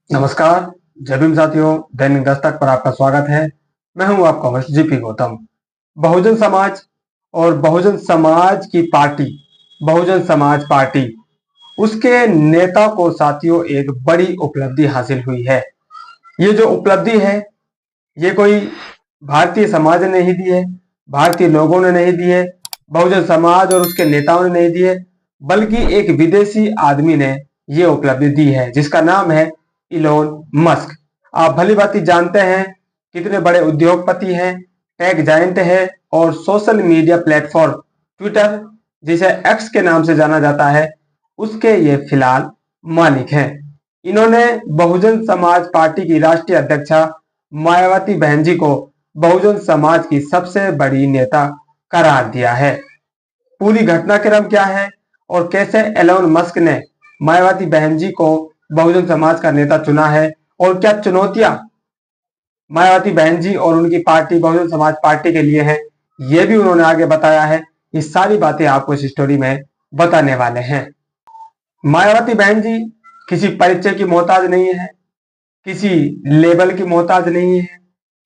नमस्कार। जय भीम साथियों, दैनिक दस्तक पर आपका स्वागत है। मैं हूं आपका होस्ट जीपी गौतम। बहुजन समाज और बहुजन समाज की पार्टी, बहुजन समाज पार्टी, उसके नेता को साथियों एक बड़ी उपलब्धि हासिल हुई है। ये जो उपलब्धि है, ये कोई भारतीय समाज ने नहीं दी है, भारतीय लोगों ने नहीं दी है, बहुजन समाज और उसके नेताओं ने नहीं दी है, बल्कि एक विदेशी आदमी ने ये उपलब्धि दी है, जिसका नाम है इलोन मस्क। आप भली भांति जानते हैं कितने बड़े उद्योगपति हैं, टेक जायंट है और सोशल मीडिया प्लेटफॉर्म ट्विटर, जिसे एक्स के नाम से जाना जाता है, उसके ये फिलहाल मालिक हैं। इन्होंने बहुजन समाज पार्टी की राष्ट्रीय अध्यक्षा मायावती बहन जी को बहुजन समाज की सबसे बड़ी नेता करार दिया है। पूरी घटनाक्रम क्या है और कैसे एलोन मस्क ने मायावती बहन जी को बहुजन समाज का नेता चुना है और क्या चुनौतियां मायावती बहन जी और उनकी पार्टी बहुजन समाज पार्टी के लिए है, ये भी उन्होंने आगे बताया है। ये सारी बातें आपको इस स्टोरी में बताने वाले हैं। मायावती बहन जी किसी परिचय की मोहताज नहीं है, किसी लेबल की मोहताज नहीं है,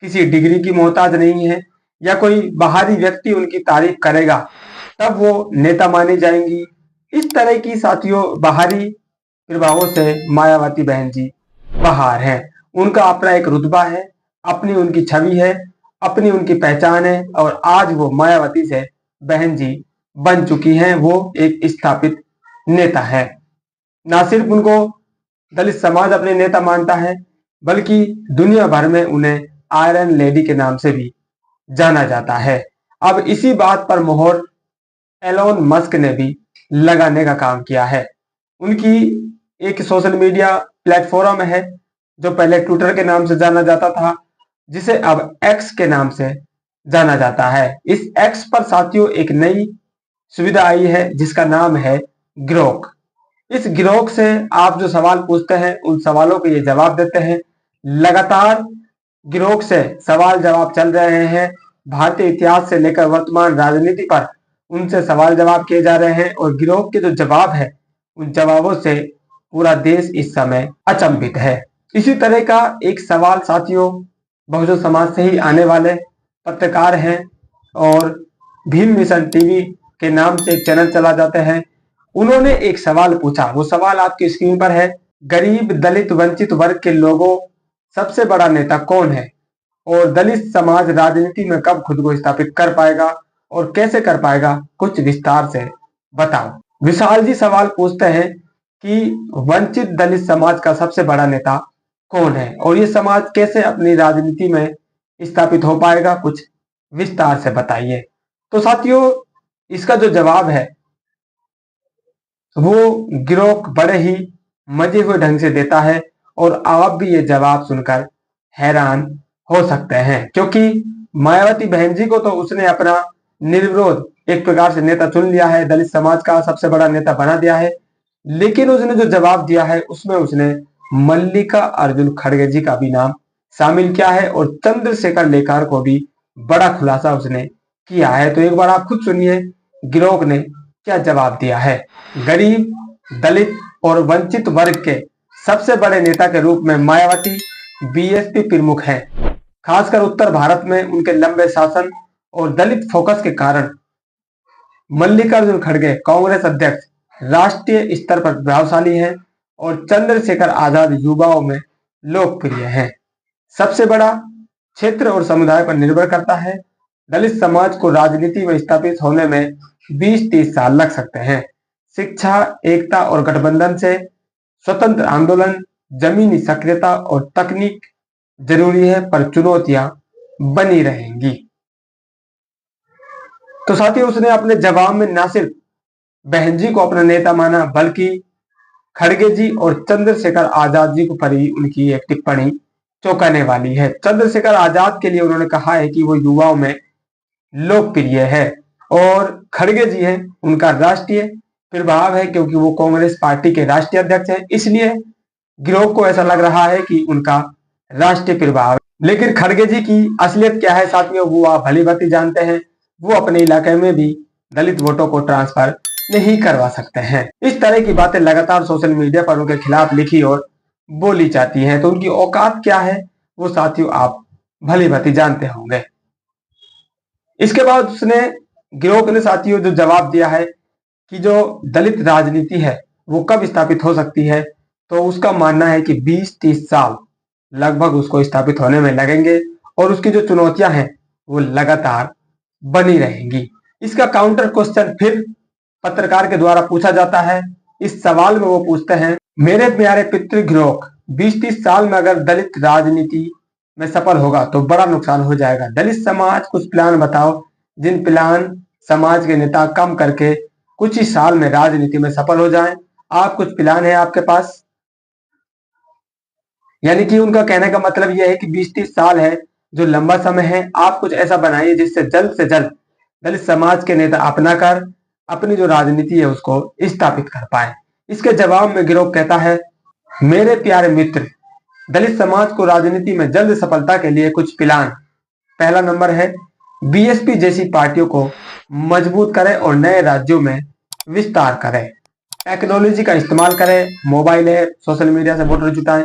किसी डिग्री की मोहताज नहीं है, या कोई बाहरी व्यक्ति उनकी तारीफ करेगा तब वो नेता मानी जाएंगी। इस तरह की साथियों बाहरी प्रभावों से मायावती बहन जी बाहर हैं। उनका अपना एक रुतबा है, अपनी उनकी छवि है, अपनी उनकी पहचान है और आज वो मायावती से बहन जी बन चुकी हैं। वो एक स्थापित नेता है। ना सिर्फ उनको दलित समाज अपने नेता मानता है, बल्कि दुनिया भर में उन्हें आयरन लेडी के नाम से भी जाना जाता है। अब इसी बात पर मोहर एलोन मस्क ने भी लगाने का काम किया है। उनकी एक सोशल मीडिया प्लेटफॉर्म है जो पहले ट्विटर के नाम से जाना जाता था, जिसे अब एक्स के नाम से जाना जाता है। इस एक्स पर साथियों एक नई सुविधा आई है जिसका नाम है ग्रोक। इस ग्रोक से आप जो सवाल पूछते हैं उन सवालों के ये जवाब देते हैं। लगातार ग्रोक से सवाल जवाब चल रहे हैं। भारतीय इतिहास से लेकर वर्तमान राजनीति पर उनसे सवाल जवाब किए जा रहे हैं और ग्रोक के जो जवाब है उन जवाबों से पूरा देश इस समय अचंभित है। इसी तरह का एक सवाल साथियों बहुजन समाज से ही आने वाले पत्रकार हैं और भीम मिशन टीवी के नाम से एक चैनल चला जाते हैं। उन्होंने एक सवाल पूछा, वो सवाल आपकी स्क्रीन पर है। गरीब दलित वंचित वर्ग के लोगों सबसे बड़ा नेता कौन है और दलित समाज राजनीति में कब खुद को स्थापित कर पाएगा और कैसे कर पाएगा, कुछ विस्तार से बताओ। विशाल जी सवाल पूछते हैं कि वंचित दलित समाज का सबसे बड़ा नेता कौन है और ये समाज कैसे अपनी राजनीति में स्थापित हो पाएगा, कुछ विस्तार से बताइए। तो साथियों इसका जो जवाब है वो गिरोक बड़े ही मजे हुए ढंग से देता है और आप भी ये जवाब सुनकर हैरान हो सकते हैं, क्योंकि मायावती बहन जी को तो उसने अपना निर्विरोध एक प्रकार से नेता चुन लिया है, दलित समाज का सबसे बड़ा नेता बना दिया है। लेकिन उसने जो जवाब दिया है उसमें उसने मल्लिका अर्जुन खड़गे जी का भी नाम शामिल किया है और चंद्रशेखर लेखार को भी बड़ा खुलासा उसने किया है। तो एक बार आप खुद सुनिए गिरोक ने क्या जवाब दिया है। गरीब दलित और वंचित वर्ग के सबसे बड़े नेता के रूप में मायावती बीएसपी प्रमुख हैं। खासकर उत्तर भारत में उनके लंबे शासन और दलित फोकस के कारण मल्लिकार्जुन खड़गे कांग्रेस अध्यक्ष राष्ट्रीय स्तर पर प्रभावशाली हैं और चंद्रशेखर आजाद युवाओं में लोकप्रिय हैं। सबसे बड़ा क्षेत्र और समुदाय पर निर्भर करता है। दलित समाज को राजनीति में स्थापित होने में 20-30 साल लग सकते हैं। शिक्षा, एकता और गठबंधन से स्वतंत्र आंदोलन, जमीनी सक्रियता और तकनीक जरूरी है, पर चुनौतियां बनी रहेंगी। तो साथियों उसने अपने जवाब में न सिर्फ बहन जी को अपना नेता माना, बल्कि खड़गे जी और चंद्रशेखर आजाद जी पर भी उनकी एक टिप्पणी चौंकाने वाली है। चंद्रशेखर आजाद के लिए उन्होंने कहा है कि वो युवाओं में लोकप्रिय है और खड़गे जी हैं उनका राष्ट्रीय प्रभाव है, क्योंकि वो कांग्रेस पार्टी के राष्ट्रीय अध्यक्ष हैं। इसलिए गिरोह को ऐसा लग रहा है कि उनका राष्ट्रीय प्रभाव है। लेकिन खड़गे जी की असलियत क्या है साथियों, वो आप भली भांति जानते हैं। वो अपने इलाके में भी दलित वोटों को ट्रांसफर नहीं करवा सकते हैं। इस तरह की बातें लगातार सोशल मीडिया पर उनके खिलाफ लिखी और बोली जाती हैं। तो उनकी औकात क्या है वो साथियों आप भली भांति जानते होंगे। इसके बाद उसने गिरोह ने साथियों जो जवाब दिया है कि जो दलित राजनीति है वो कब स्थापित हो सकती है, तो उसका मानना है कि 20-30 साल लगभग उसको स्थापित होने में लगेंगे और उसकी जो चुनौतियां हैं वो लगातार बनी रहेंगी। इसका काउंटर क्वेश्चन फिर पत्रकार के द्वारा पूछा जाता है। इस सवाल में वो पूछते हैं, मेरे प्यारे पितृगृह 20-30 साल में अगर दलित राजनीति में सफल होगा तो बड़ा नुकसान हो जाएगा। दलित समाज कुछ प्लान बताओ जिन प्लान समाज के नेता कम करके कुछ ही साल में राजनीति में सफल हो जाएं। आप कुछ प्लान है आपके पास? यानी कि उनका कहने का मतलब यह है कि 20-30 साल है जो लंबा समय है, आप कुछ ऐसा बनाइए जिससे जल्द से जल्द दलित समाज के नेता अपना कर अपनी जो राजनीति है उसको स्थापित कर पाए। इसके जवाब में गिरोह कहता है, मेरे प्यारे मित्र, दलित समाज को राजनीति में जल्द सफलता के लिए कुछ प्लान। पहला नंबर है बीएसपी जैसी पार्टियों को मजबूत करें और नए राज्यों में विस्तार करें। टेक्नोलॉजी का इस्तेमाल करें, मोबाइल ऐप, सोशल मीडिया से वोटर जुटाएं,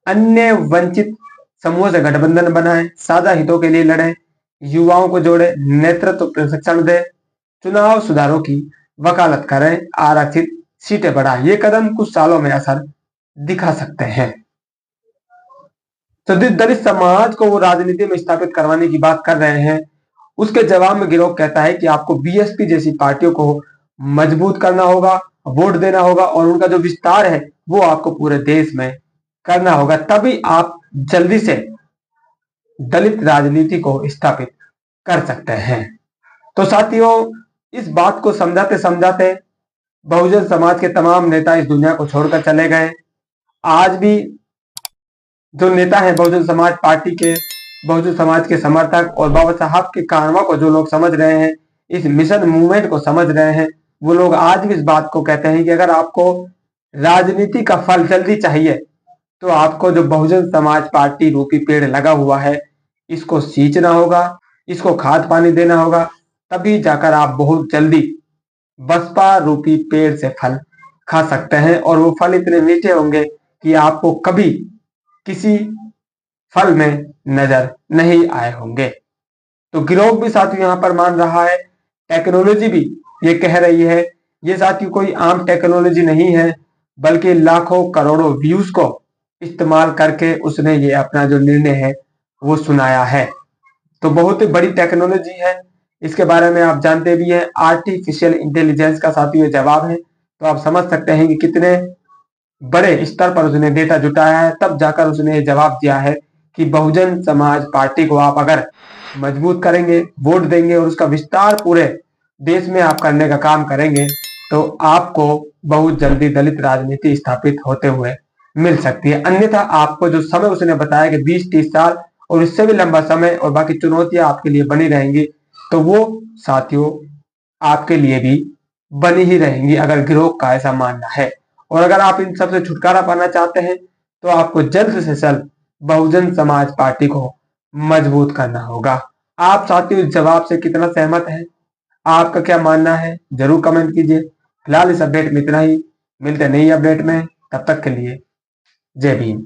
अन्य वंचित समूहों से गठबंधन बनाएं, साझा हितों के लिए लड़ें, युवाओं को जोड़ें, नेतृत्व प्रशिक्षण दें, चुनाव सुधारों की वकालत करें, आरक्षित सीटें बढ़ाएं। ये कदम कुछ सालों में असर दिखा सकते हैं। तो दलित समाज को वो राजनीति में स्थापित करवाने की बात कर रहे हैं। उसके जवाब में गिरोह कहता है कि आपको बीएसपी जैसी पार्टियों को मजबूत करना होगा, वोट देना होगा और उनका जो विस्तार है वो आपको पूरे देश में करना होगा, तभी आप जल्दी से दलित राजनीति को स्थापित कर सकते हैं। तो साथियों, इस बात को समझाते समझाते बहुजन समाज के तमाम नेता इस दुनिया को छोड़कर चले गए। आज भी जो नेता हैं बहुजन समाज पार्टी के, बहुजन समाज के समर्थक और बाबा साहब के कारनामों को जो लोग समझ रहे हैं, इस मिशन मूवमेंट को समझ रहे हैं, वो लोग आज भी इस बात को कहते हैं कि अगर आपको राजनीति का फल जल्दी चाहिए तो आपको जो बहुजन समाज पार्टी रूपी पेड़ लगा हुआ है इसको सींचना होगा, इसको खाद पानी देना होगा, तभी जाकर आप बहुत जल्दी बसपा रूपी पेड़ से फल खा सकते हैं और वो फल इतने मीठे होंगे कि आपको कभी किसी फल में नजर नहीं आए होंगे। तो गिरोह भी साथियों यहां पर मान रहा है, टेक्नोलॉजी भी ये कह रही है, ये साथियों कोई आम टेक्नोलॉजी नहीं है बल्कि लाखों करोड़ों व्यूज को इस्तेमाल करके उसने ये अपना जो निर्णय है वो सुनाया है। तो बहुत ही बड़ी टेक्नोलॉजी है, इसके बारे में आप जानते भी हैं। आर्टिफिशियल इंटेलिजेंस का साथियों ये जवाब है। तो आप समझ सकते हैं कि कितने बड़े स्तर पर उसने डेटा जुटाया है, तब जाकर उसने ये जवाब दिया है कि बहुजन समाज पार्टी को आप अगर मजबूत करेंगे, वोट देंगे और उसका विस्तार पूरे देश में आप करने का काम करेंगे तो आपको बहुत जल्दी दलित राजनीति स्थापित होते हुए मिल सकती है। अन्यथा आपको जो समय उसने बताया कि 20-30 साल और इससे भी लंबा समय और बाकी चुनौतियां आपके लिए बनी रहेंगी, तो वो साथियों आपके लिए भी बनी ही रहेंगी अगर गिरोह का ऐसा मानना है। और अगर आप इन सबसे छुटकारा पाना चाहते हैं तो आपको जल्द से जल्द बहुजन समाज पार्टी को मजबूत करना होगा। आप साथियों इस जवाब से कितना सहमत हैं? आपका क्या मानना है जरूर कमेंट कीजिए। फिलहाल इस अपडेट में इतना ही, मिलते नई अपडेट में, तब तक के लिए जय भीम।